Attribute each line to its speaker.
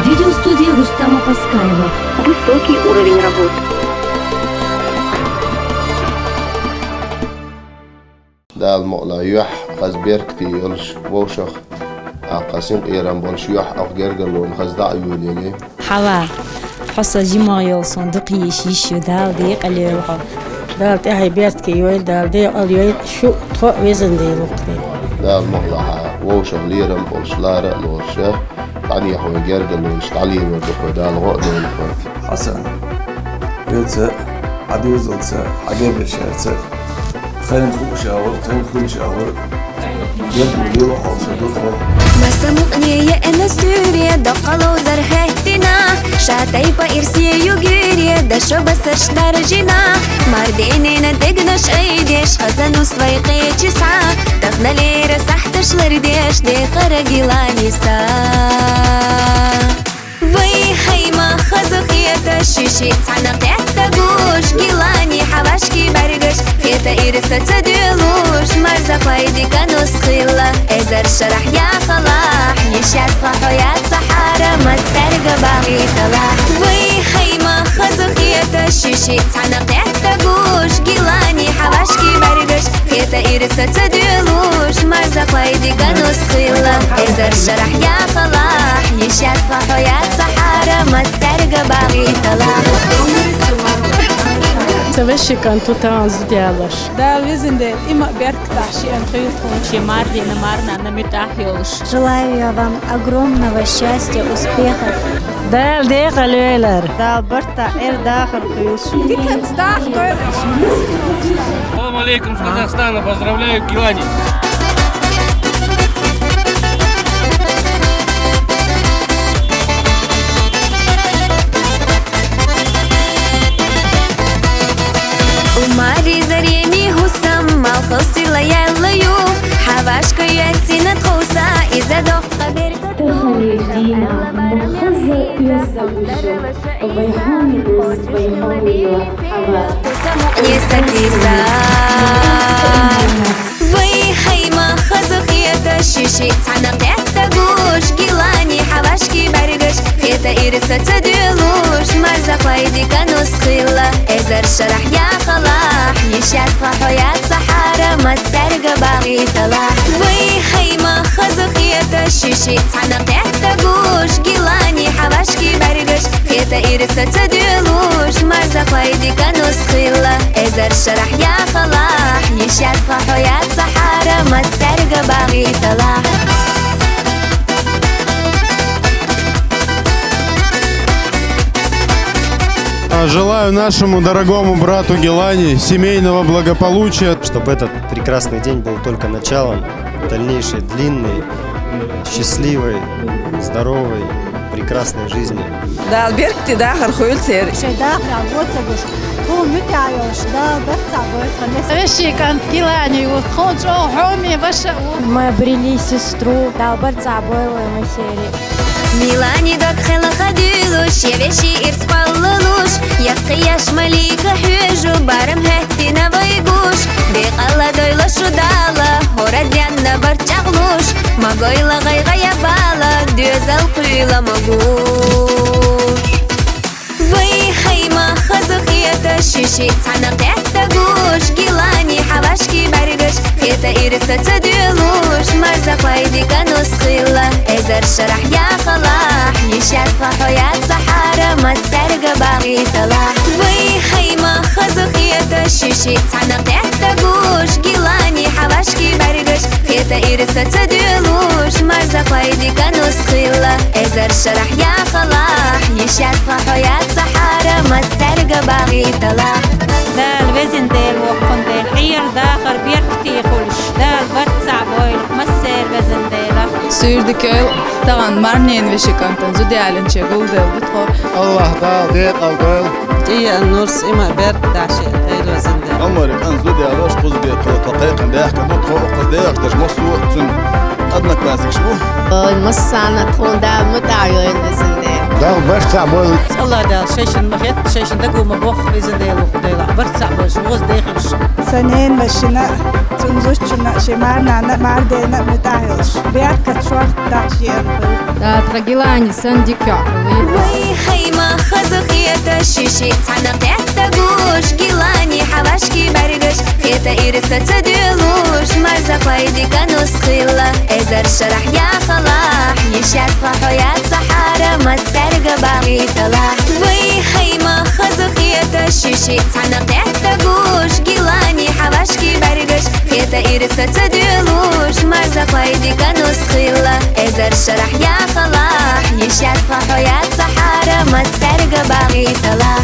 Speaker 1: Видеостудия Рустама Паскаева. Высокий уровень работы.
Speaker 2: دا المقلا يح خز بيركتي يلش ووشخ قاسم إيران بولش يح أو جرجلون خز دعيو ليلي
Speaker 3: حوا حصة جمايل صندوقي شيش دال ديق اللي يلقى
Speaker 4: دال تحي بيرتكي يويل دال ديق اليويل شو تخو وزن دي الوقتي
Speaker 2: دا المقلا ووشخ ليران بولش لارا لورشه تعني يحوي جرجلون تعليم ودخو دا الغقل
Speaker 5: حسن يلسا عديوز يلسا عجيب الشارسة خلينا نخوش شاور يبدو لي وحوش دوتها
Speaker 6: مسموقني أنا سوريا دقلو درهتنا شاتي بإرسي يجري دشو بس درجنا مرديني ندقنش أيديش خزنو سويقي تسعة دخنا لي رسحتش لرديش دي خرجي لانيسا وي حيما خزقية الشيشي تعنق تحتاجوش جيلاني حواشكي برجش خيطة إرسة تدلوش مرزق ويدي كانوس خيلة إزر شرح يا خلاح يشعز حياة صحارى مسترقى باغي طلاح وي حيما خزقية الشيشي تعنق تحتاجوش جيلاني حواشكي برجش خيطة إرسة تدلوش مرزق ويدي كانوس خيلة إزر شرح يا خلاح يشعز حياة صحارى مسترقى باغي طلاح
Speaker 4: تبشي كان توتان زديالش
Speaker 7: Да, везде има беркташи анхилтун.
Speaker 3: شماردي نمارنا نمتاحيوش.
Speaker 8: Желаю я вам огромного счастья, успехов.
Speaker 4: دال ديق اليويلر
Speaker 8: Да, برتا داخل خيوش.
Speaker 9: Салам алейкум с Казахстана, поздравляю Гилани.
Speaker 6: وماري زريني هسم ما خلصي لياليو حباش كياسينة خوسا إذا دق قبر
Speaker 1: تخلي دينا مخزة يزدوشو وبيحامي دوس بيحامي وحبا
Speaker 6: سمعني سكيسا وي حيما خزقية الشيشي تعنق تحتاجوش جيلاني حباشكي برجش خيطة إرسة تدلوش مرزق ويدي كانوس خيلة إزر شرح يا خلاح يشعز حياة صحارى مسترقى باغي طلاح وي حيما خزقية الشيشي تعنق تحتاجوش جيلاني حباشكي برجش خيطة إرسة تدلوش مرزق ويدي كانوس خيلة إزر شرح يا خلاح يشعز حياة صحارى مسترقى باغي طلاح
Speaker 10: Желаю нашему дорогому брату Гилани семейного благополучия.
Speaker 11: Чтобы этот прекрасный день был только началом дальнейшей длинной, счастливой, здоровой, прекрасной жизни.
Speaker 7: Да, беркти да хархуйл сер.
Speaker 4: تبشي كان كيلاني وتخونش حومي بشا
Speaker 8: Мы обрели сестру. Да, برتا بويلة مسيري.
Speaker 6: ميلاني دك خلا خديلوش يبشي إرس باللوش يقياش مليك حيجو بارم هتينا بيقوش بيقالا دويلا شو دالا هورا ديانا برتشغلوش ما قويلا غيغا يبالا دوزا القيلة مقوش وي حيما خزقية الشيشي تعنق تحتاجوش جيلاني حباشكي برجش خيطة إرسة تدلوش مرزق ويدي كانوس خيلة إزر شرح يا خلاح يشعز حياة صحارى مسترقى باغي طلاح وي حيما خزقية الشيشي تعنق تحتاجوش جيلاني حباشكي برجش خيطة إرسة تدلوش مرزق ويدي كانوس خيلة إزر شرح يا خلاح يشعز حياة صحارى مسترقى باغي طلاح
Speaker 3: دال وزن ديل وقن ديل حير داخل بيركتي خلش دال برتسع بويل مسير وزن ديلا
Speaker 7: Sürdükö tagan marnien veshikantan zudialen chegul del bitkhor.
Speaker 10: الله دا ديق القيل
Speaker 7: Iya nurs ima berktashi aylo zinde.
Speaker 5: عمرك أن زودي علاش قصدي تقيقا داخل نطخو قصديك تجمع صوت أدنى كلاسيك شبوه
Speaker 8: المصانة تخون دا متعيون بزندين.
Speaker 10: دال برتع بول
Speaker 4: الله دال شيشن مخيط شيشن دقو مبوخ ويزن ديلو ديلا برتع بول شغوز ديخلش
Speaker 8: سنين مشينا تنزوشنا شمارنا ماردينا متاهلش بياركت شوار تاكشير
Speaker 1: دا ترجلاني سنديكا
Speaker 6: وي خيمة خزخية شيشي تعنا قيحتا قوش قيلاني حواشكي برقش خيتا إيرسة تدلوش مرزق ويدي كانوس خيلة إزر شرح يا خلاح يشاس حياة صحارى مسرق باغي تلاح وي خيمة خزخية شيشي تعنا قيحتا قوش قيلاني حواشكي برقش خيتا إيرسة تدلوش مرزق ويدي كانوس خيلة إزر شرح يا خلاح يشاس حياة صحارى مسرق باغي تلاح